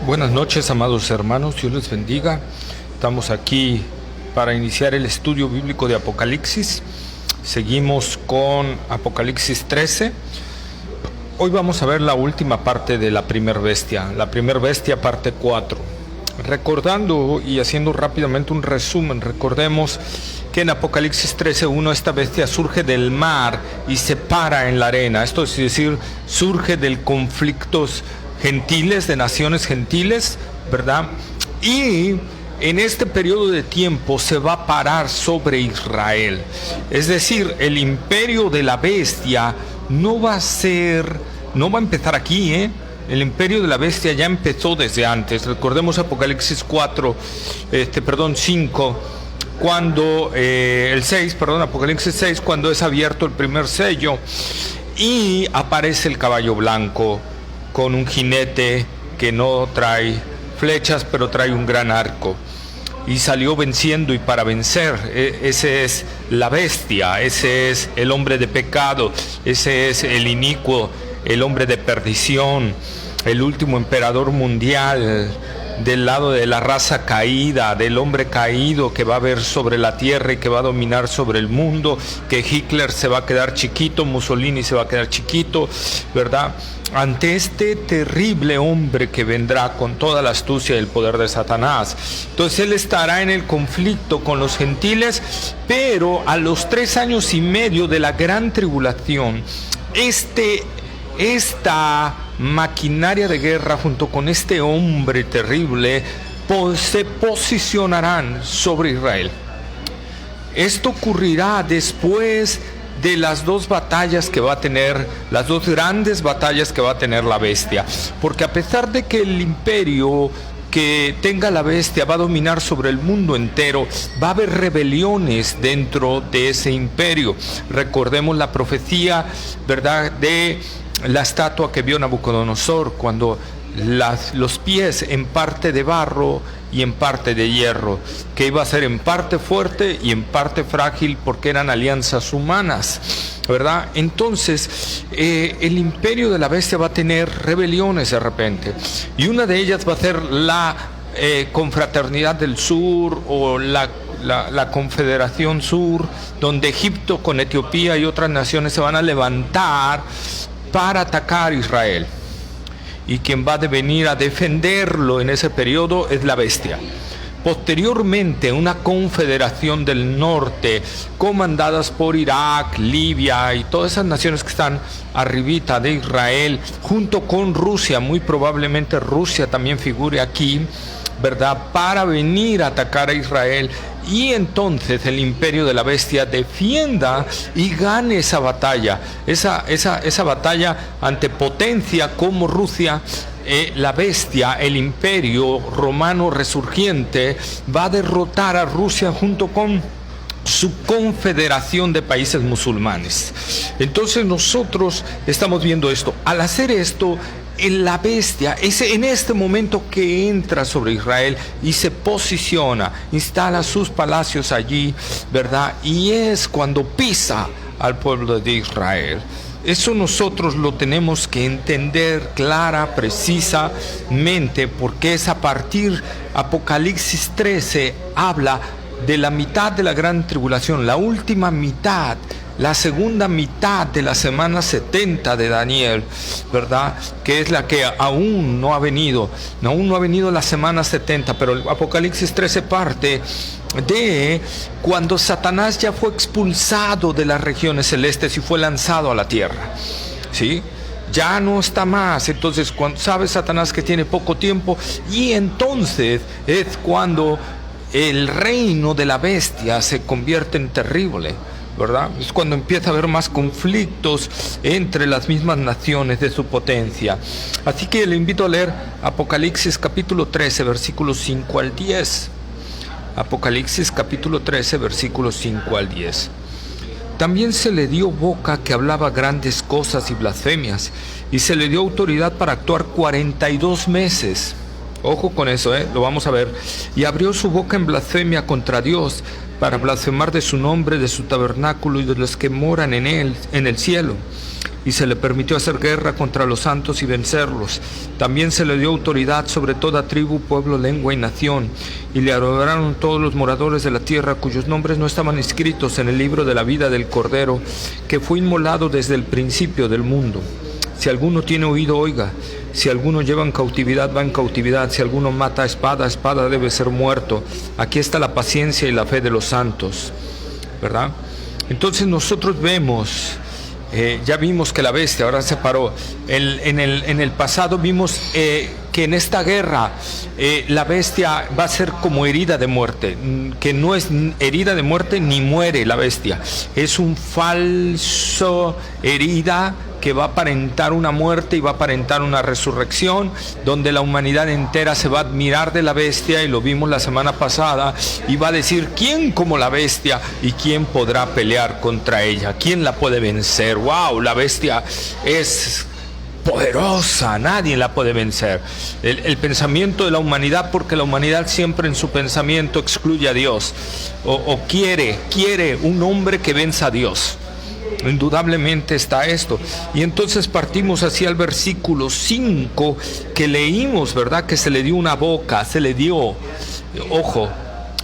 Buenas noches, amados hermanos, Dios les bendiga. Estamos aquí para iniciar el estudio bíblico de Apocalipsis. Seguimos con Apocalipsis 13. Hoy vamos a ver la última parte de la primer bestia, parte 4. Recordando y haciendo rápidamente un resumen, recordemos que en Apocalipsis 13:1 esta bestia surge del mar y se para en la arena. Esto es decir, surge del conflictos gentiles, de naciones gentiles, ¿verdad? Y en este periodo de tiempo se va a parar sobre Israel. Es decir, el imperio de la bestia no va a empezar aquí, El imperio de la bestia ya empezó desde antes. Recordemos Apocalipsis 5, cuando Apocalipsis 6, cuando es abierto el primer sello y aparece el caballo blanco con un jinete que no trae flechas, pero trae un gran arco. Y salió venciendo y para vencer. Ese es la bestia, ese es el hombre de pecado, ese es el inicuo, el hombre de perdición, el último emperador mundial, del lado de la raza caída, del hombre caído que va a haber sobre la tierra y que va a dominar sobre el mundo, que Hitler se va a quedar chiquito, Mussolini se va a quedar chiquito, ¿verdad? Ante este terrible hombre que vendrá con toda la astucia y el poder de Satanás. Entonces él estará en el conflicto con los gentiles, pero a los 3 años y medio de la gran tribulación, esta maquinaria de guerra junto con este hombre terrible se posicionarán sobre Israel. Esto ocurrirá después de las 2 batallas que va a tener, las 2 grandes batallas que va a tener la bestia, porque a pesar de que el imperio que tenga la bestia va a dominar sobre el mundo entero, va a haber rebeliones dentro de ese imperio. Recordemos la profecía, ¿verdad?, de la estatua que vio Nabucodonosor, cuando los pies en parte de barro y en parte de hierro, que iba a ser en parte fuerte y en parte frágil porque eran alianzas humanas, ¿verdad? Entonces el imperio de la bestia va a tener rebeliones de repente, y una de ellas va a ser la confraternidad del sur, o la Confederación Sur, donde Egipto con Etiopía y otras naciones se van a levantar para atacar a Israel. Y quien va a venir a defenderlo en ese periodo es la bestia. Posteriormente, una confederación del norte, comandadas por Irak, Libia y todas esas naciones que están arribita de Israel, junto con Rusia, muy probablemente Rusia también figure aquí, ¿verdad?, para venir a atacar a Israel. Y entonces el imperio de la bestia defienda y gane esa batalla, esa batalla ante potencia como Rusia. La bestia, el imperio romano resurgiente, va a derrotar a Rusia junto con su confederación de países musulmanes. Entonces nosotros estamos viendo esto. Al hacer esto, la bestia es en este momento que entra sobre Israel y se posiciona, instala sus palacios allí, ¿verdad? Y es cuando pisa al pueblo de Israel. Eso nosotros lo tenemos que entender clara, precisamente, porque es a partir, Apocalipsis 13 habla de la mitad de la gran tribulación, la última mitad, la segunda mitad de la semana 70 de Daniel, ¿verdad?, que es la que aún no ha venido la semana 70, pero el Apocalipsis 13 parte de cuando Satanás ya fue expulsado de las regiones celestes y fue lanzado a la tierra, ¿sí? Ya no está más. Entonces, cuando sabe Satanás que tiene poco tiempo, y entonces es cuando el reino de la bestia se convierte en terrible, ¿verdad? Es cuando empieza a haber más conflictos entre las mismas naciones de su potencia. Así que le invito a leer Apocalipsis capítulo 13, versículos 5 al 10. Apocalipsis capítulo 13, versículos 5 al 10. También se le dio boca que hablaba grandes cosas y blasfemias, y se le dio autoridad para actuar 42 meses. Ojo con eso, lo vamos a ver. Y abrió su boca en blasfemia contra Dios, para blasfemar de su nombre, de su tabernáculo y de los que moran en él, en el cielo. Y se le permitió hacer guerra contra los santos y vencerlos. También se le dio autoridad sobre toda tribu, pueblo, lengua y nación. Y le adoraron todos los moradores de la tierra, cuyos nombres no estaban escritos en el libro de la vida del Cordero, que fue inmolado desde el principio del mundo. Si alguno tiene oído, oiga. Si alguno lleva en cautividad, va en cautividad. Si alguno mata a espada, espada debe ser muerto. Aquí está la paciencia y la fe de los santos, ¿verdad? Entonces nosotros vemos... ya vimos que la bestia ahora se paró. En el pasado vimos que en esta guerra la bestia va a ser como herida de muerte, que no es herida de muerte ni muere la bestia, es un falso herida que va a aparentar una muerte y va a aparentar una resurrección, donde la humanidad entera se va a admirar de la bestia, y lo vimos la semana pasada, y va a decir: ¿quién como la bestia? ¿Y quién podrá pelear contra ella? ¿Quién la puede vencer? ¡Wow! La bestia es poderosa, nadie la puede vencer. El pensamiento de la humanidad, porque la humanidad siempre en su pensamiento excluye a Dios, o quiere un hombre que venza a Dios. Indudablemente está esto. Y entonces partimos hacia el versículo 5 que leímos, ¿verdad? Que se le dio una boca, se le dio, ojo,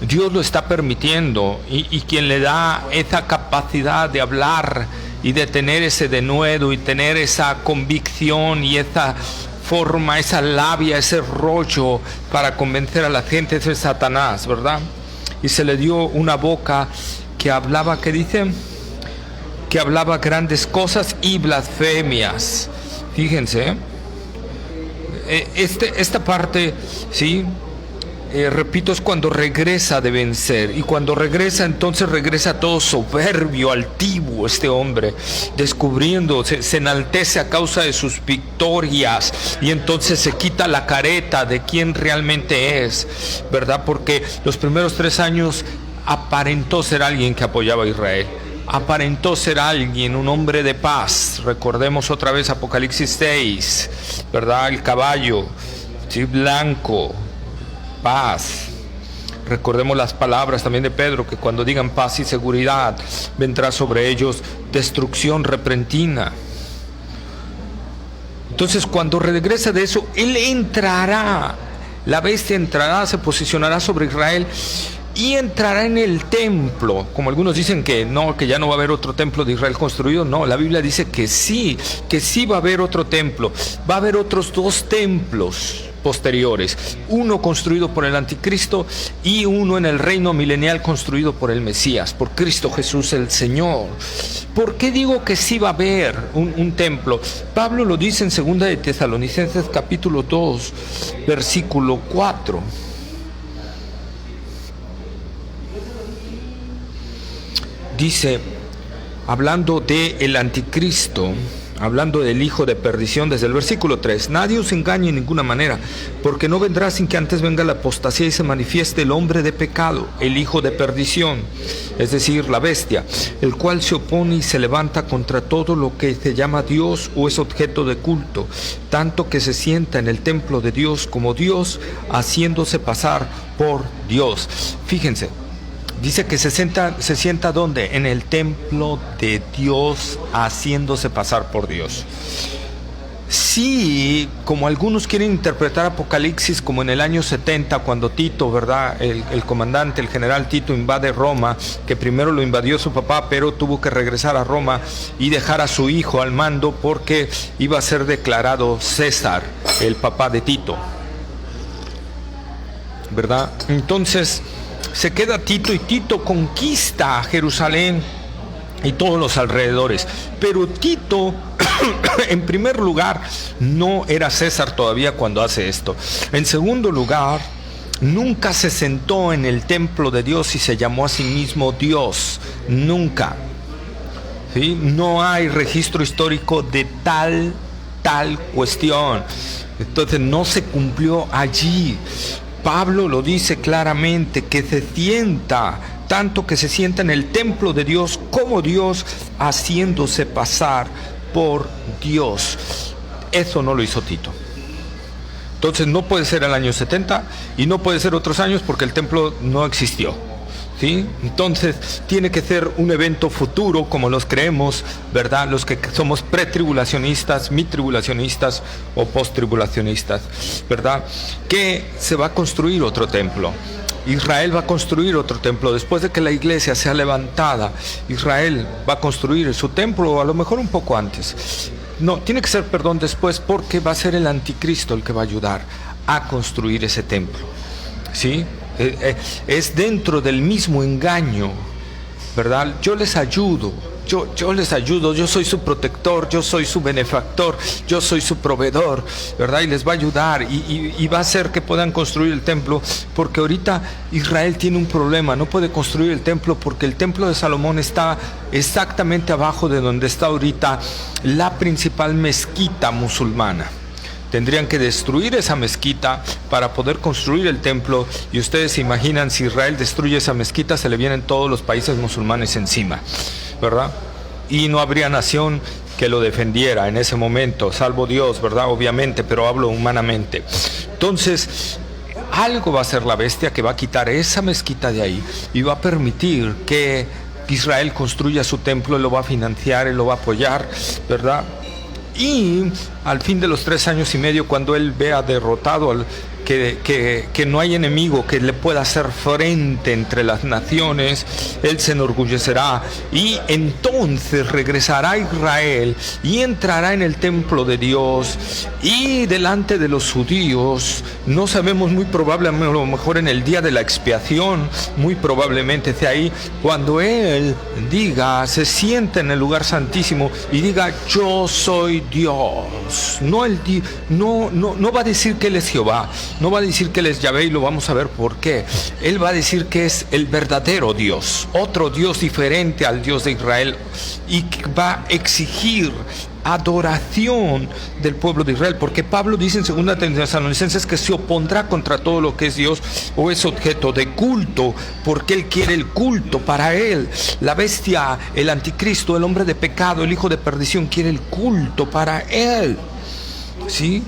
Dios lo está permitiendo, y quien le da esa capacidad de hablar y de tener ese denuedo y tener esa convicción y esa forma, esa labia, ese rollo para convencer a la gente, es Satanás, ¿verdad? Y se le dio una boca que hablaba, ¿qué dice? Que hablaba grandes cosas y blasfemias. Fíjense, esta parte, ¿sí? Repito, es cuando regresa de vencer, y cuando regresa, entonces regresa todo soberbio, altivo este hombre, descubriendo, se enaltece a causa de sus victorias, y entonces se quita la careta de quién realmente es, ¿verdad? Porque los primeros 3 años aparentó ser alguien que apoyaba a Israel, aparentó ser alguien, un hombre de paz. Recordemos otra vez Apocalipsis 6, ¿verdad? El caballo, ¿sí? Blanco, paz. Recordemos las palabras también de Pedro, que cuando digan paz y seguridad, vendrá sobre ellos destrucción repentina. Entonces, cuando regresa de eso, él entrará, la bestia entrará, se posicionará sobre Israel y entrará en el templo. Como algunos dicen que no, que ya no va a haber otro templo de Israel construido. No, la Biblia dice que sí va a haber otro templo. Va a haber otros 2 templos posteriores, uno construido por el anticristo y uno en el reino milenial construido por el Mesías, por Cristo Jesús el Señor. ¿Por qué digo que sí va a haber un templo? Pablo lo dice en 2 de Tesalonicenses capítulo 2 versículo 4. Dice, hablando del anticristo, hablando del hijo de perdición, desde el versículo 3: nadie os engañe en ninguna manera, porque no vendrá sin que antes venga la apostasía y se manifieste el hombre de pecado, el hijo de perdición, es decir, la bestia, el cual se opone y se levanta contra todo lo que se llama Dios o es objeto de culto, tanto que se sienta en el templo de Dios como Dios, haciéndose pasar por Dios. Fíjense, dice que se sienta ¿dónde? En el templo de Dios, haciéndose pasar por Dios. Sí, como algunos quieren interpretar Apocalipsis como en el año 70, cuando Tito, ¿verdad? El comandante, el general Tito invade Roma, que primero lo invadió su papá, pero tuvo que regresar a Roma y dejar a su hijo al mando porque iba a ser declarado César, el papá de Tito, ¿verdad? Entonces se queda Tito, y Tito conquista Jerusalén y todos los alrededores. Pero Tito, en primer lugar, no era César todavía cuando hace esto. En segundo lugar, nunca se sentó en el templo de Dios y se llamó a sí mismo Dios. Nunca. ¿Sí? No hay registro histórico de tal cuestión. Entonces no se cumplió allí. Pablo lo dice claramente, que se sienta, tanto que se sienta en el templo de Dios como Dios, haciéndose pasar por Dios. Eso no lo hizo Tito. Entonces no puede ser el año 70 y no puede ser otros años, porque el templo no existió. ¿sí? Entonces tiene que ser un evento futuro, como los creemos, ¿verdad? Los que somos pretribulacionistas, mitribulacionistas o posttribulacionistas, ¿verdad? Que se va a construir otro templo. Israel va a construir otro templo. Después de que la iglesia sea levantada, Israel va a construir su templo, o a lo mejor un poco antes. No, tiene que ser, después, porque va a ser el anticristo el que va a ayudar a construir ese templo, ¿sí? Es dentro del mismo engaño, ¿verdad? Yo les ayudo, yo soy su protector, yo soy su benefactor, yo soy su proveedor, ¿verdad? Y les va a ayudar y va a hacer que puedan construir el templo, porque ahorita Israel tiene un problema, no puede construir el templo porque el templo de Salomón está exactamente abajo de donde está ahorita la principal mezquita musulmana. Tendrían que destruir esa mezquita para poder construir el templo, y ustedes se imaginan, si Israel destruye esa mezquita, se le vienen todos los países musulmanes encima, ¿verdad? Y no habría nación que lo defendiera en ese momento, salvo Dios, ¿verdad? Obviamente, pero hablo humanamente. Entonces, algo va a hacer la bestia que va a quitar esa mezquita de ahí y va a permitir que Israel construya su templo, él lo va a financiar, él lo va a apoyar, ¿verdad? Y al fin de los 3 años y medio, cuando él vea derrotado que no hay enemigo que le pueda hacer frente entre las naciones, él se enorgullecerá y entonces regresará a Israel y entrará en el templo de Dios y delante de los judíos. No sabemos, muy probablemente, a lo mejor en el día de la expiación, muy probablemente sea ahí cuando él diga, se siente en el lugar santísimo y diga: yo soy Dios. No va a decir que él es Jehová, no va a decir que él es Yahvé, y lo vamos a ver por qué. Él va a decir que es el verdadero Dios, otro Dios diferente al Dios de Israel, y que va a exigir adoración del pueblo de Israel, porque Pablo dice en 2 Tesalonicenses que se opondrá contra todo lo que es Dios o es objeto de culto, porque él quiere el culto para él. La bestia, el anticristo, el hombre de pecado, el hijo de perdición, quiere el culto para él, ¿sí?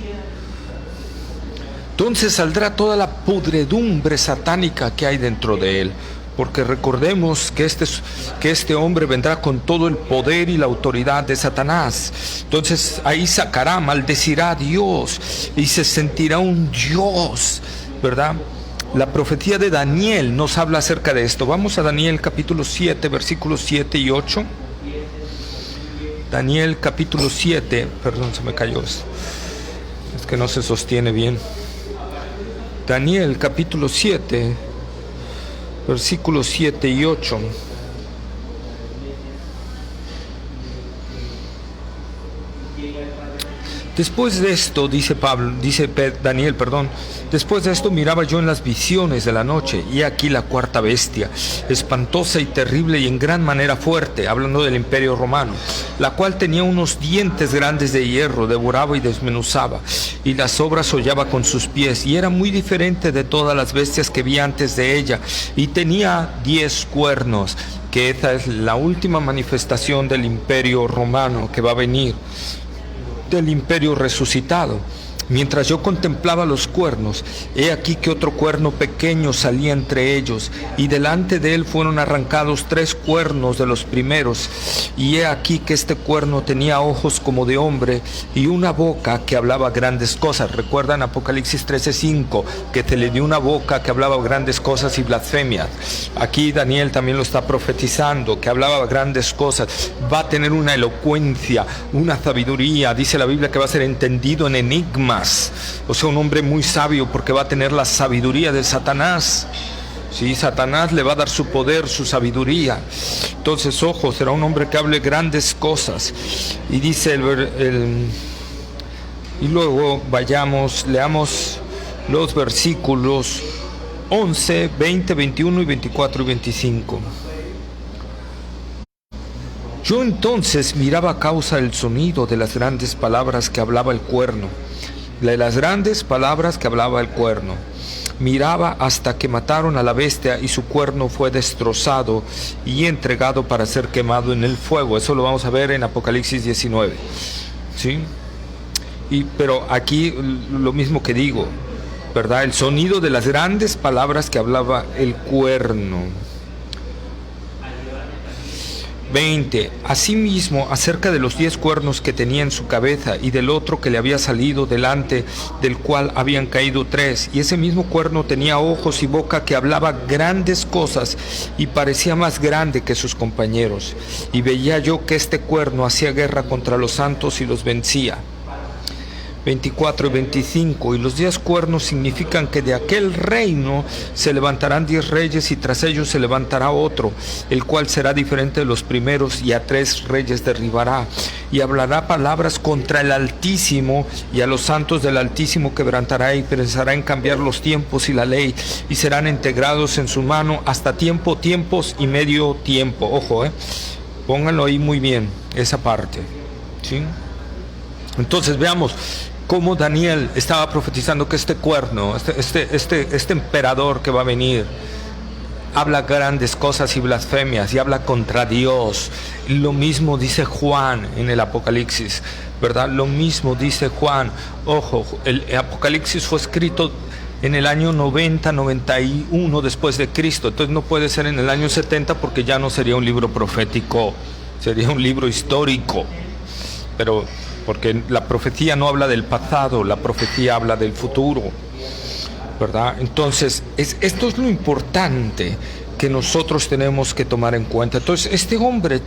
Entonces saldrá toda la pudredumbre satánica que hay dentro de él, porque recordemos que este hombre vendrá con todo el poder y la autoridad de Satanás. Entonces ahí sacará, maldecirá a Dios y se sentirá un Dios, ¿verdad? La profecía de Daniel nos habla acerca de esto. Vamos a Daniel capítulo 7, versículos 7 y 8. Daniel capítulo 7, perdón, se me cayó esto. Es que no se sostiene bien. Daniel capítulo 7, versículos 7 y 8. Después de esto, dice Daniel, después de esto miraba yo en las visiones de la noche, y aquí la cuarta bestia, espantosa y terrible y en gran manera fuerte, hablando del imperio romano, la cual tenía unos dientes grandes de hierro, devoraba y desmenuzaba, y las obras hollaba con sus pies, y era muy diferente de todas las bestias que vi antes de ella, y tenía 10 cuernos, que esta es la última manifestación del imperio romano que va a venir, del imperio resucitado. Mientras yo contemplaba los cuernos, he aquí que otro cuerno pequeño salía entre ellos, y delante de él fueron arrancados 3 cuernos de los primeros, y he aquí que este cuerno tenía ojos como de hombre, y una boca que hablaba grandes cosas. Recuerdan Apocalipsis 13:5, que se le dio una boca que hablaba grandes cosas y blasfemias. Aquí Daniel también lo está profetizando, que hablaba grandes cosas. Va a tener una elocuencia, una sabiduría. Dice la Biblia que va a ser entendido en enigmas. O sea, un hombre muy sabio, porque va a tener la sabiduría de Satanás. Sí, Satanás le va a dar su poder, su sabiduría. Entonces, ojo, será un hombre que hable grandes cosas. Y dice y luego leamos los versículos 11, 20, 21 y 24 y 25. Yo entonces miraba a causa del sonido de las grandes palabras que hablaba el cuerno. De las grandes palabras que hablaba el cuerno. Miraba hasta que mataron a la bestia y su cuerno fue destrozado y entregado para ser quemado en el fuego. Eso lo vamos a ver en Apocalipsis 19. ¿Sí? Pero aquí lo mismo que digo, ¿verdad? El sonido de las grandes palabras que hablaba el cuerno. 20. Asimismo, acerca de los 10 cuernos que tenía en su cabeza y del otro que le había salido delante, del cual habían caído 3. Y ese mismo cuerno tenía ojos y boca que hablaba grandes cosas y parecía más grande que sus compañeros. Y veía yo que este cuerno hacía guerra contra los santos y los vencía. 24 y 25. Y los 10 cuernos significan que de aquel reino se levantarán 10 reyes y tras ellos se levantará otro, el cual será diferente de los primeros, y a 3 reyes derribará y hablará palabras contra el Altísimo, y a los santos del Altísimo quebrantará y pensará en cambiar los tiempos y la ley, y serán integrados en su mano hasta tiempo, tiempos y medio tiempo. Ojo, pónganlo ahí muy bien, esa parte, ¿sí? Entonces veamos cómo Daniel estaba profetizando que este cuerno, este emperador que va a venir, habla grandes cosas y blasfemias y habla contra Dios. Lo mismo dice Juan en el Apocalipsis, ¿verdad? Lo mismo dice Juan. Ojo, el Apocalipsis fue escrito en el año 90-91 después de Cristo, entonces no puede ser en el año 70 porque ya no sería un libro profético, sería un libro histórico, pero porque la profecía no habla del pasado, la profecía habla del futuro, ¿verdad? Entonces, esto es lo importante que nosotros tenemos que tomar en cuenta. Entonces, este hombre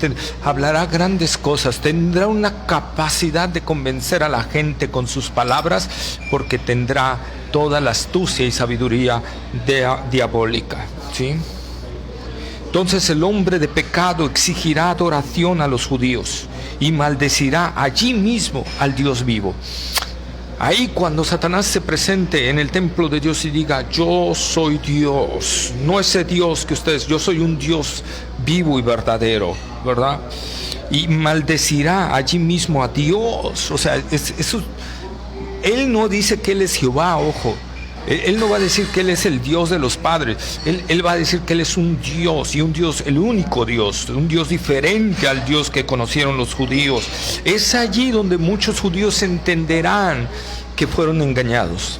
hablará grandes cosas, tendrá una capacidad de convencer a la gente con sus palabras, porque tendrá toda la astucia y sabiduría diabólica, ¿sí? Entonces el hombre de pecado exigirá adoración a los judíos y maldecirá allí mismo al Dios vivo. Ahí cuando Satanás se presente en el templo de Dios y diga: yo soy Dios, no ese Dios que ustedes, yo soy un Dios vivo y verdadero, ¿verdad? Y maldecirá allí mismo a Dios. O sea, eso, él no dice que él es Jehová, ojo. Él no va a decir que Él es el Dios de los padres. Él va a decir que Él es un Dios, y un Dios, el único Dios, un Dios diferente al Dios que conocieron los judíos. Es allí donde muchos judíos entenderán que fueron engañados.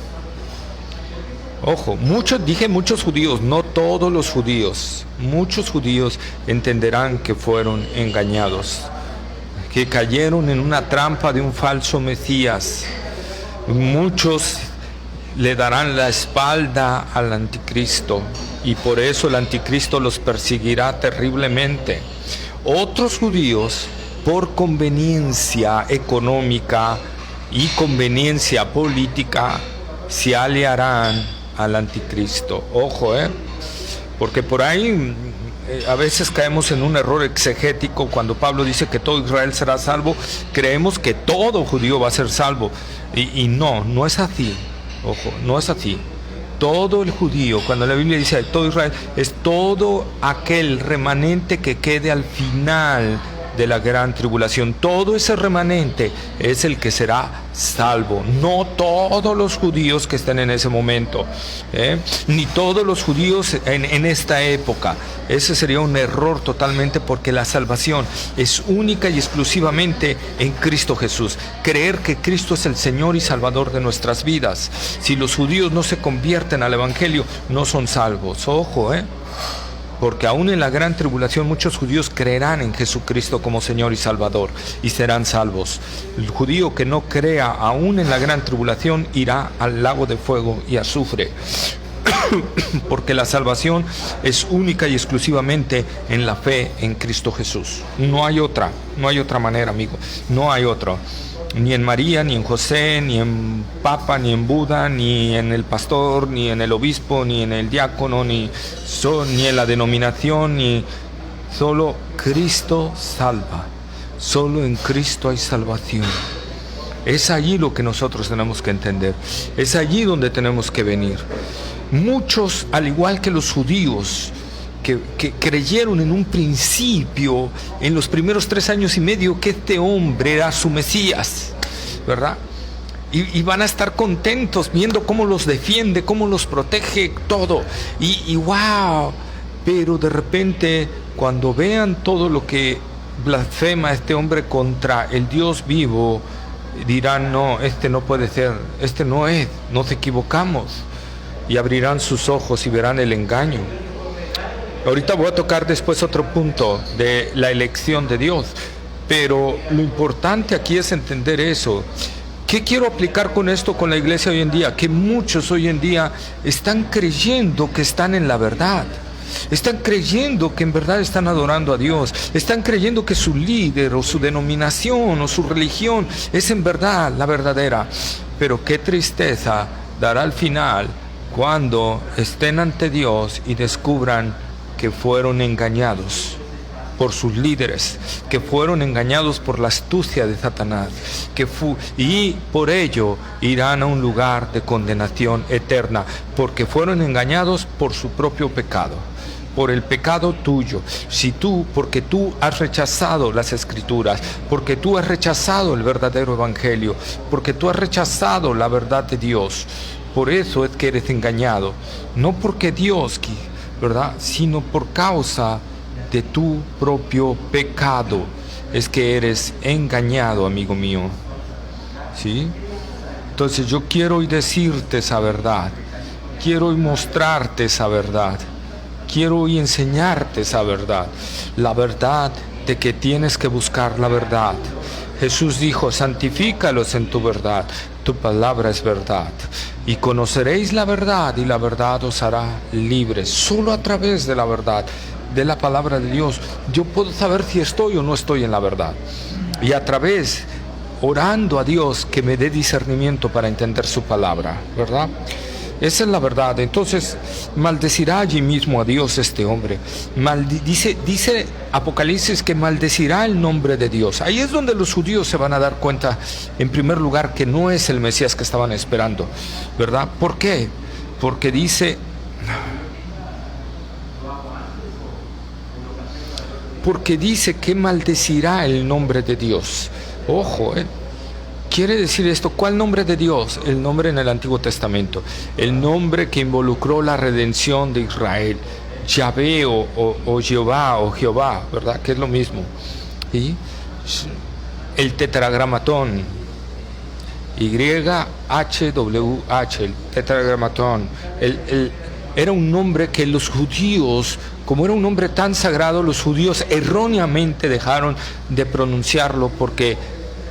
Ojo, dije muchos judíos, no todos los judíos. Muchos judíos entenderán que fueron engañados, que cayeron en una trampa de un falso Mesías. Muchos le darán la espalda al anticristo y por eso el anticristo los perseguirá terriblemente. Otros judíos, por conveniencia económica y conveniencia política, se aliarán al anticristo. Ojo, porque por ahí a veces caemos en un error exegético. Cuando Pablo dice que todo Israel será salvo, creemos que todo judío va a ser salvo, y no es así. Ojo, no es así. Todo el judío, cuando la Biblia dice todo Israel, es todo aquel remanente que quede al final de la gran tribulación. Todo ese remanente es el que será salvo. No todos los judíos que estén en ese momento, ni todos los judíos en esta época. Ese sería un error totalmente, porque la salvación es única y exclusivamente en Cristo Jesús. Creer que Cristo es el Señor y Salvador de nuestras vidas. Si los judíos no se convierten al Evangelio, no son salvos. Ojo, porque aún en la gran tribulación muchos judíos creerán en Jesucristo como Señor y Salvador y serán salvos. El judío que no crea aún en la gran tribulación irá al lago de fuego y azufre. Porque la salvación es única y exclusivamente en la fe en Cristo Jesús. No hay otra manera, amigo. No hay otra. Ni en María, ni en José, ni en Papa, ni en Buda, ni en el pastor, ni en el obispo, ni en el diácono, ni en la denominación, ni solo Cristo salva. Solo en Cristo hay salvación. Es allí lo que nosotros tenemos que entender. Es allí donde tenemos que venir. Muchos, al igual que los judíos, que creyeron en un principio, en los primeros 3 años y medio, que este hombre era su Mesías, ¿verdad? Y van a estar contentos viendo cómo los defiende, cómo los protege, todo. Y wow, pero de repente, cuando vean todo lo que blasfema este hombre contra el Dios vivo, dirán: no, este no puede ser, este no es, nos equivocamos. Y abrirán sus ojos y verán el engaño. Ahorita voy a tocar después otro punto de la elección de Dios, pero lo importante aquí es entender eso. ¿Qué quiero aplicar con esto con la iglesia hoy en día? Que muchos hoy en día están creyendo que están en la verdad. Están creyendo que en verdad están adorando a Dios. Están creyendo que su líder o su denominación o su religión es en verdad la verdadera. Pero qué tristeza dará al final cuando estén ante Dios y descubran que fueron engañados por sus líderes, que fueron engañados por la astucia de Satanás, y por ello irán a un lugar de condenación eterna, porque fueron engañados por su propio pecado, por el pecado tuyo. Porque tú has rechazado las Escrituras, porque tú has rechazado el verdadero Evangelio, porque tú has rechazado la verdad de Dios, por eso es que eres engañado, no porque Dios, ¿verdad?, sino por causa de tu propio pecado es que eres engañado, amigo mío. ¿Sí? Entonces yo quiero hoy decirte esa verdad, quiero hoy mostrarte esa verdad, quiero hoy enseñarte esa verdad, la verdad de que tienes que buscar la verdad. Jesús dijo: santifícalos en tu verdad, tu palabra es verdad, y conoceréis la verdad, y la verdad os hará libres. Solo a través de la verdad, de la palabra de Dios, yo puedo saber si estoy o no estoy en la verdad, y a través, orando a Dios que me dé discernimiento para entender su palabra, ¿verdad? Esa es la verdad. Entonces maldecirá allí mismo a Dios este hombre. Dice Apocalipsis que maldecirá el nombre de Dios. Ahí es donde los judíos se van a dar cuenta, en primer lugar, que no es el Mesías que estaban esperando, ¿verdad? ¿Por qué? Porque dice que maldecirá el nombre de Dios. Ojo, quiere decir esto, ¿cuál nombre de Dios? El nombre en el Antiguo Testamento, el nombre que involucró la redención de Israel, Yahvé o Jehová o Jehová, ¿verdad? Que es lo mismo. ¿Sí? El tetragramatón, YHWH, el tetragramatón, era un nombre que los judíos, como era un nombre tan sagrado, los judíos erróneamente dejaron de pronunciarlo porque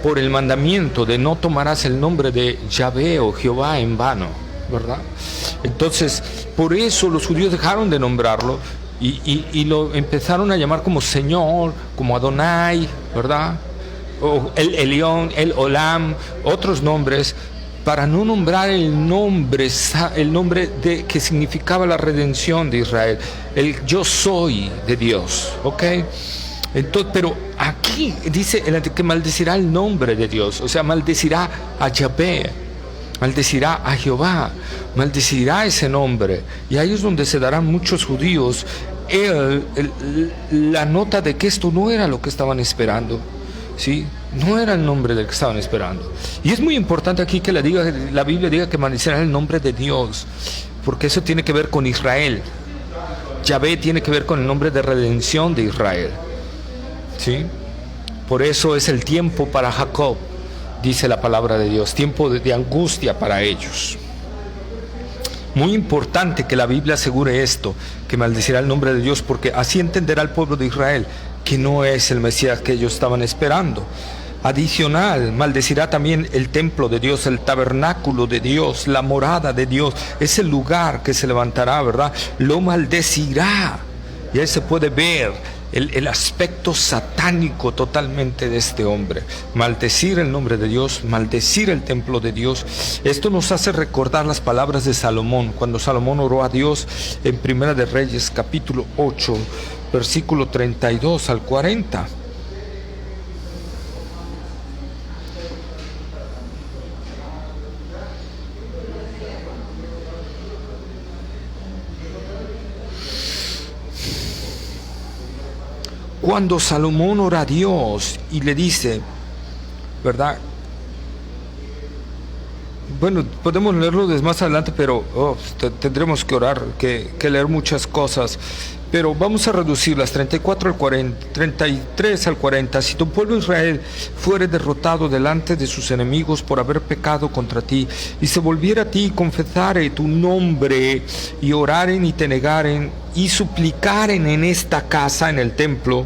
por el mandamiento de no tomarás el nombre de Yahvé o Jehová en vano, ¿verdad? Entonces, por eso los judíos dejaron de nombrarlo y lo empezaron a llamar como Señor, como Adonai, ¿verdad? O el Elión, el Olam, otros nombres, para no nombrar el nombre que significaba la redención de Israel, el yo soy de Dios, ¿ok? Entonces, pero aquí dice que maldecirá el nombre de Dios, o sea, maldecirá a Yahvé, maldecirá a Jehová, maldecirá ese nombre. Y ahí es donde se darán muchos judíos la nota de que esto no era lo que estaban esperando, ¿sí? No era el nombre del que estaban esperando. Y es muy importante aquí que la Biblia diga que maldecirá el nombre de Dios, porque eso tiene que ver con Israel. Yahvé tiene que ver con el nombre de redención de Israel, ¿sí? Por eso es el tiempo para Jacob, dice la palabra de Dios, tiempo de angustia para ellos. Muy importante que la Biblia asegure esto, que maldecirá el nombre de Dios, porque así entenderá el pueblo de Israel que no es el Mesías que ellos estaban esperando. Adicional, maldecirá también el templo de Dios, el tabernáculo de Dios, la morada de Dios, ese lugar que se levantará, ¿verdad? Lo maldecirá. Y ahí se puede ver el aspecto satánico totalmente de este hombre. Maldecir el nombre de Dios, maldecir el templo de Dios. Esto nos hace recordar las palabras de Salomón, cuando Salomón oró a Dios en Primera de Reyes, capítulo 8, versículo 32 al 40. Cuando Salomón ora a Dios y le dice, ¿verdad? Bueno, podemos leerlo desde más adelante, pero tendremos que orar, que leer muchas cosas. pero vamos a reducir las 34 al 40, 33 al 40. Si tu pueblo Israel fuere derrotado delante de sus enemigos por haber pecado contra ti, y se volviera a ti y confesare tu nombre, y oraren y te negaren, y suplicaren en esta casa, en el templo,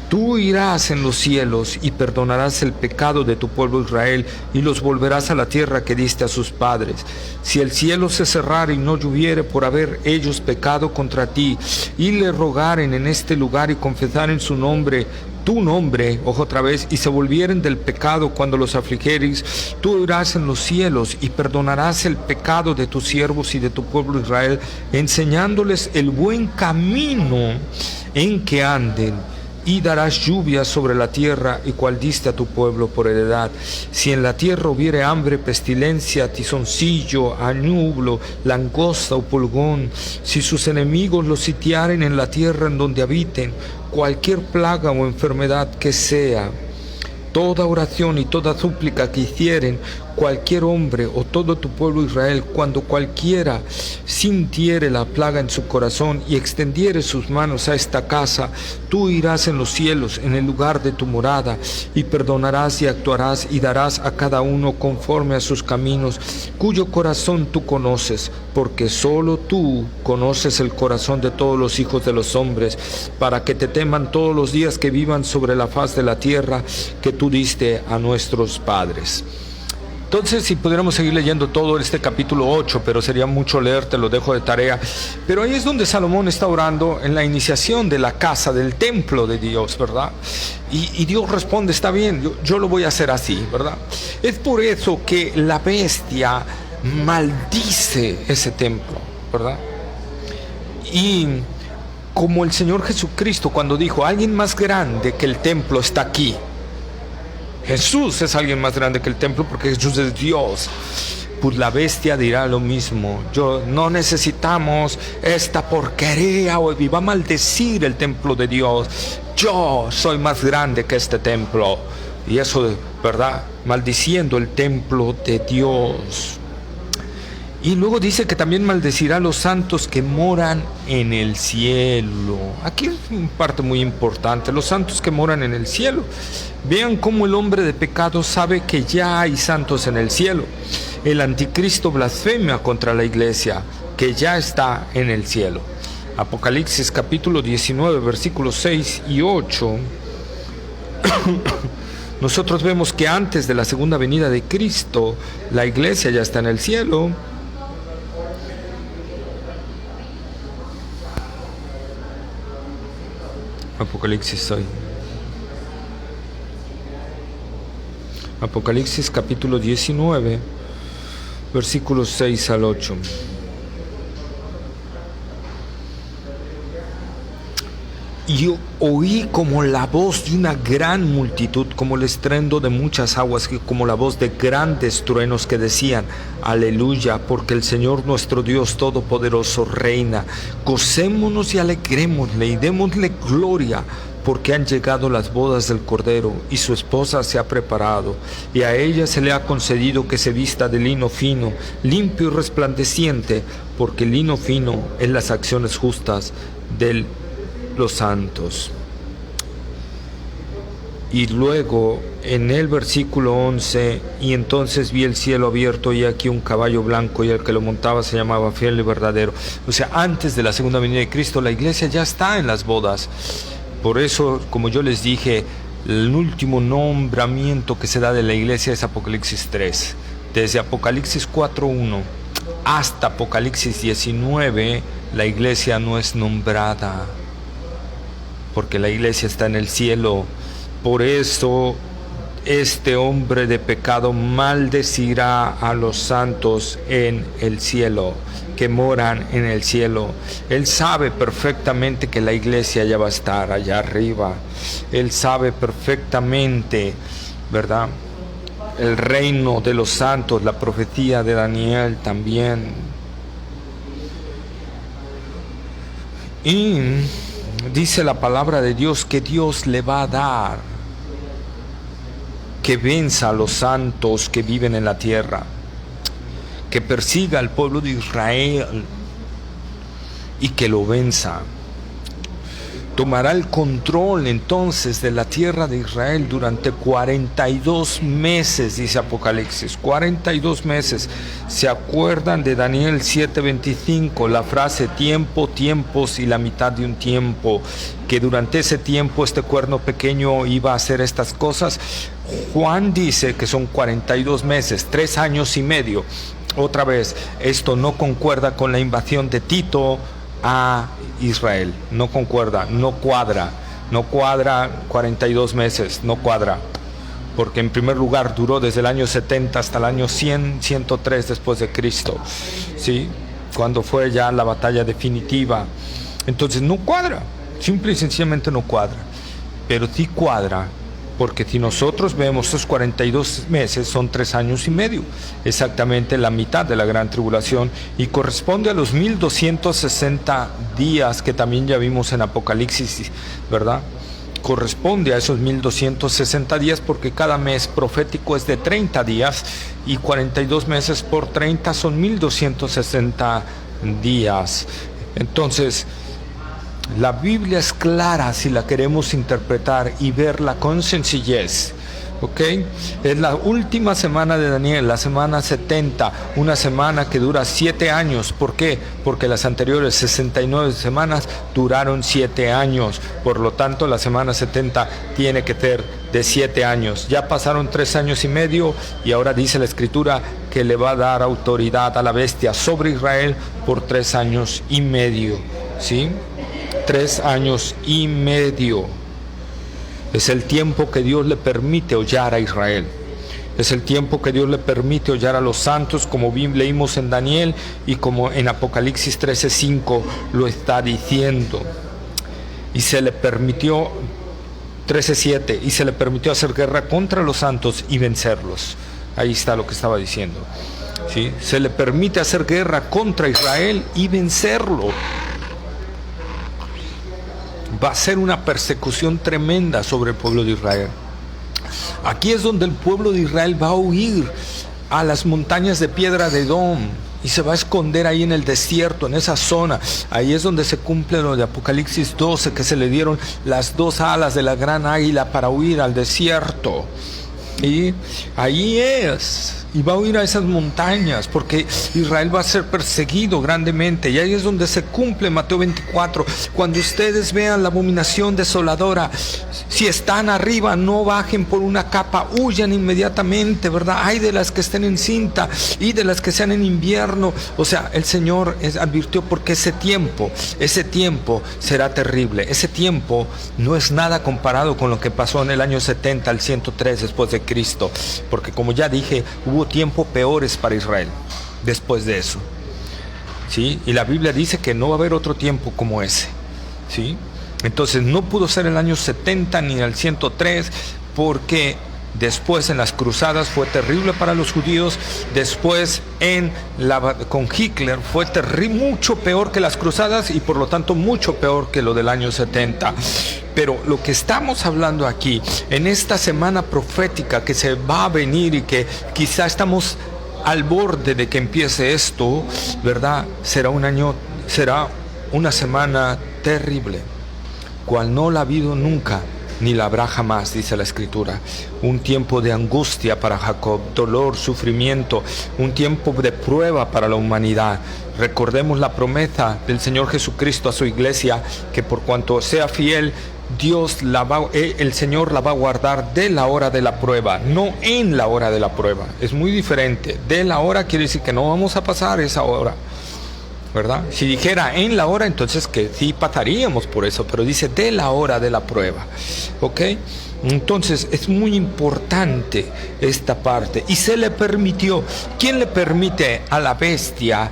tú irás en los cielos y perdonarás el pecado de tu pueblo Israel y los volverás a la tierra que diste a sus padres. Si el cielo se cerrare y no lloviere por haber ellos pecado contra ti, y le rogaren en este lugar y confesaren su nombre, tu nombre, ojo otra vez, y se volvieren del pecado cuando los afligeres, tú irás en los cielos y perdonarás el pecado de tus siervos y de tu pueblo Israel, enseñándoles el buen camino en que anden, y darás lluvia sobre la tierra, y cual diste a tu pueblo por heredad. Si en la tierra hubiere hambre, pestilencia, tizoncillo, añublo, langosta o pulgón, si sus enemigos los sitiaren en la tierra en donde habiten, cualquier plaga o enfermedad que sea, toda oración y toda súplica que hicieren cualquier hombre o todo tu pueblo Israel, cuando cualquiera sintiere la plaga en su corazón y extendiere sus manos a esta casa, tú irás en los cielos, en el lugar de tu morada, y perdonarás y actuarás y darás a cada uno conforme a sus caminos, cuyo corazón tú conoces, porque solo tú conoces el corazón de todos los hijos de los hombres, para que te teman todos los días que vivan sobre la faz de la tierra que tú diste a nuestros padres. Entonces, si pudiéramos seguir leyendo todo este capítulo 8, pero sería mucho leer, te lo dejo de tarea. Pero ahí es donde Salomón está orando en la iniciación de la casa, del templo de Dios, ¿verdad? Y Dios responde, está bien, yo lo voy a hacer así, ¿verdad? Es por eso que la bestia maldice ese templo, ¿verdad? Y como el Señor Jesucristo cuando dijo, alguien más grande que el templo está aquí. Jesús es alguien más grande que el templo porque Jesús es Dios. Pues la bestia dirá lo mismo. No necesitamos esta porquería y va a maldecir el templo de Dios. Yo soy más grande que este templo. Y eso, ¿verdad? Maldiciendo el templo de Dios. Y luego dice que también maldecirá a los santos que moran en el cielo. Aquí es una parte muy importante, los santos que moran en el cielo. Vean cómo el hombre de pecado sabe que ya hay santos en el cielo. El anticristo blasfema contra la iglesia, que ya está en el cielo. Apocalipsis capítulo 19, versículos 6 y 8. Nosotros vemos que antes de la segunda venida de Cristo, la iglesia ya está en el cielo. Apocalipsis capítulo 19, versículos 6 al 8. Y oí como la voz de una gran multitud, como el estruendo de muchas aguas, como la voz de grandes truenos que decían, aleluya, porque el Señor nuestro Dios Todopoderoso reina. Gocémonos y alegrémosle y démosle gloria, porque han llegado las bodas del Cordero y su esposa se ha preparado, y a ella se le ha concedido que se vista de lino fino, limpio y resplandeciente, porque el lino fino es las acciones justas de los santos. Y luego en el versículo 11, y entonces vi el cielo abierto y aquí un caballo blanco, y el que lo montaba se llamaba Fiel y Verdadero. O sea, antes de la segunda venida de Cristo, la iglesia ya está en las bodas. Por eso, como yo les dije, el último nombramiento que se da de la iglesia es Apocalipsis 3. Desde Apocalipsis 4:1 hasta Apocalipsis 19, la iglesia no es nombrada, porque la iglesia está en el cielo. Por eso este hombre de pecado maldecirá a los santos en el cielo, que moran en el cielo. Él sabe perfectamente que la iglesia ya va a estar allá arriba. Él sabe perfectamente, ¿verdad? El reino de los santos, la profecía de Daniel también. Y dice la palabra de Dios que Dios le va a dar que venza a los santos que viven en la tierra, que persiga al pueblo de Israel y que lo venza. tomará el control entonces de la tierra de Israel durante 42 meses, dice Apocalipsis, 42 meses. ¿Se acuerdan de Daniel 7:25? La frase tiempo, tiempos y la mitad de un tiempo, que durante ese tiempo este cuerno pequeño iba a hacer estas cosas. Juan dice que son 42 meses, 3 años y medio. Otra vez, esto no concuerda con la invasión de Tito a Israel, no concuerda, no cuadra 42 meses, no cuadra, porque en primer lugar duró desde el año 70 hasta el año 103 después de Cristo, ¿sí? Cuando fue ya la batalla definitiva. Entonces no cuadra, simple y sencillamente no cuadra, pero sí cuadra, porque si nosotros vemos estos 42 meses, son 3 años y medio, exactamente la mitad de la gran tribulación, y corresponde a los 1260 días que también ya vimos en Apocalipsis, ¿verdad? Corresponde a esos 1260 días, porque cada mes profético es de 30 días, y 42 meses por 30 son 1260 días. Entonces, la Biblia es clara si la queremos interpretar y verla con sencillez, ¿ok? Es la última semana de Daniel, la semana 70, una semana que dura 7 años. ¿Por qué? Porque las anteriores 69 semanas duraron 7 años. Por lo tanto, la semana 70 tiene que ser de 7 años. Ya pasaron 3 años y medio y ahora dice la Escritura que le va a dar autoridad a la bestia sobre Israel por 3 años y medio, ¿sí? 3 años y medio. Es el tiempo que Dios le permite hollar a Israel. Es el tiempo que Dios le permite hollar a los santos, como bien leímos en Daniel y como en Apocalipsis 13:5 lo está diciendo. Y se le permitió, 13:7, y se le permitió hacer guerra contra los santos y vencerlos. Ahí está lo que estaba diciendo, ¿sí? Se le permite hacer guerra contra Israel y vencerlo. Va a ser una persecución tremenda sobre el pueblo de Israel. Aquí es donde el pueblo de Israel va a huir a las montañas de piedra de Edom y se va a esconder ahí en el desierto, en esa zona. Ahí es donde se cumple lo de Apocalipsis 12, que se le dieron las 2 alas de la gran águila para huir al desierto. Y ahí es, y va a huir a esas montañas, porque Israel va a ser perseguido grandemente. Y ahí es donde se cumple Mateo 24, cuando ustedes vean la abominación desoladora, si están arriba, no bajen por una capa, huyan inmediatamente, ¿verdad? Hay de las que estén en cinta y de las que sean en invierno. O sea, el Señor advirtió, porque ese tiempo será terrible. Ese tiempo no es nada comparado con lo que pasó en el año 70 al 103 después de Cristo, porque como ya dije, hubo tiempos peores para Israel después de eso, ¿sí? Y la Biblia dice que no va a haber otro tiempo como ese, ¿sí? Entonces no pudo ser el año 70 ni el 103, porque después en las cruzadas fue terrible para los judíos. Después con Hitler fue terrible, mucho peor que las cruzadas, y por lo tanto mucho peor que lo del año 70. Pero lo que estamos hablando aquí, en esta semana profética que se va a venir y que quizá estamos al borde de que empiece esto, ¿verdad? Será una semana terrible, cual no la ha habido nunca, ni la habrá jamás, dice la Escritura. Un tiempo de angustia para Jacob, dolor, sufrimiento, un tiempo de prueba para la humanidad. Recordemos la promesa del Señor Jesucristo a su iglesia, que por cuanto sea fiel, el Señor la va a guardar de la hora de la prueba, no en la hora de la prueba. Es muy diferente. De la hora quiere decir que no vamos a pasar esa hora, ¿verdad? Si dijera en la hora, entonces que sí pasaríamos por eso, pero dice de la hora de la prueba, ¿ok? Entonces es muy importante esta parte. Y se le permitió. ¿Quién le permite a la bestia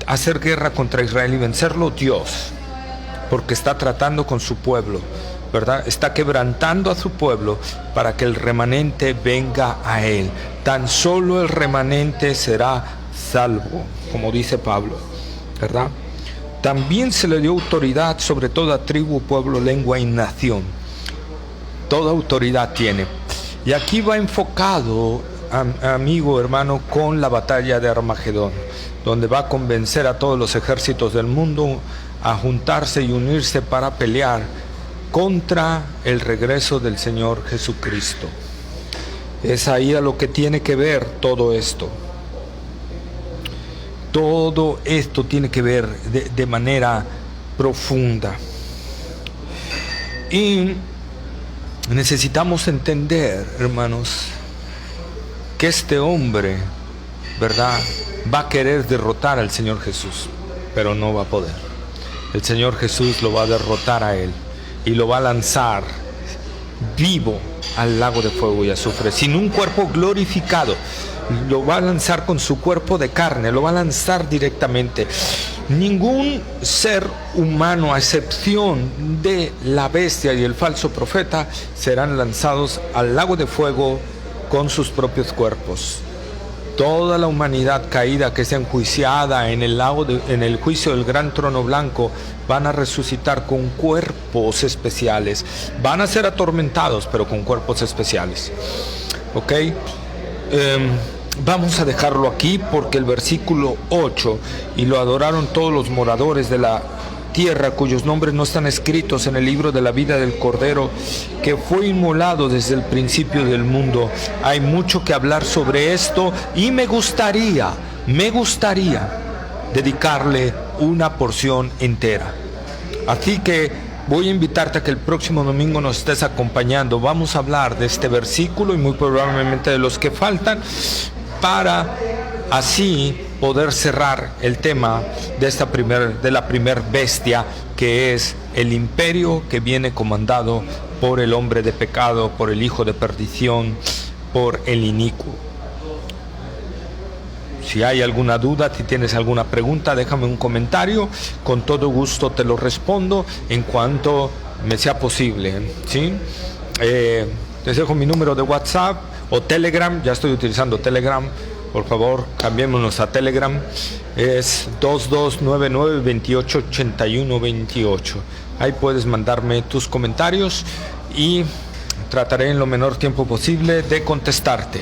hacer guerra contra Israel y vencerlo? Dios, porque está tratando con su pueblo, ¿verdad? Está quebrantando a su pueblo para que el remanente venga a él. Tan solo el remanente será salvo, como dice Pablo, ¿verdad? También se le dio autoridad sobre toda tribu, pueblo, lengua y nación. Toda autoridad tiene. Y aquí va enfocado, amigo, hermano, con la batalla de Armagedón, donde va a convencer a todos los ejércitos del mundo a juntarse y unirse para pelear contra el regreso del Señor Jesucristo. Es ahí a lo que tiene que ver todo esto. Todo esto tiene que ver de manera profunda. Y necesitamos entender, hermanos, que este hombre, ¿verdad?, va a querer derrotar al Señor Jesús, pero no va a poder. El Señor Jesús lo va a derrotar a él y lo va a lanzar vivo al lago de fuego y azufre, sin un cuerpo glorificado. Lo va a lanzar con su cuerpo de carne, lo va a lanzar directamente. Ningún ser humano, a excepción de la bestia y el falso profeta, serán lanzados al lago de fuego con sus propios cuerpos. Toda la humanidad caída que sea enjuiciada en el juicio del gran trono blanco van a resucitar con cuerpos especiales. Van a ser atormentados, pero con cuerpos especiales. ¿Ok? Vamos a dejarlo aquí porque el versículo 8, y lo adoraron todos los moradores de la tierra cuyos nombres no están escritos en el libro de la vida del Cordero que fue inmolado desde el principio del mundo. Hay mucho que hablar sobre esto y me gustaría dedicarle una porción entera. Así que voy a invitarte a que el próximo domingo nos estés acompañando. Vamos a hablar de este versículo y muy probablemente de los que faltan, para así poder cerrar el tema de la primer bestia, que es el imperio que viene comandado por el hombre de pecado, por el hijo de perdición, por el inicuo. Si hay alguna duda, si tienes alguna pregunta, déjame un comentario. Con todo gusto te lo respondo en cuanto me sea posible, ¿sí? Les dejo mi número de WhatsApp o Telegram. Ya estoy utilizando Telegram. Por favor, cambiémonos a Telegram. Es 2299-288128. Ahí puedes mandarme tus comentarios y trataré en lo menor tiempo posible de contestarte.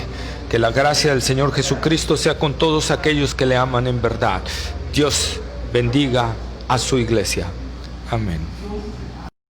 Que la gracia del Señor Jesucristo sea con todos aquellos que le aman en verdad. Dios bendiga a su iglesia. Amén.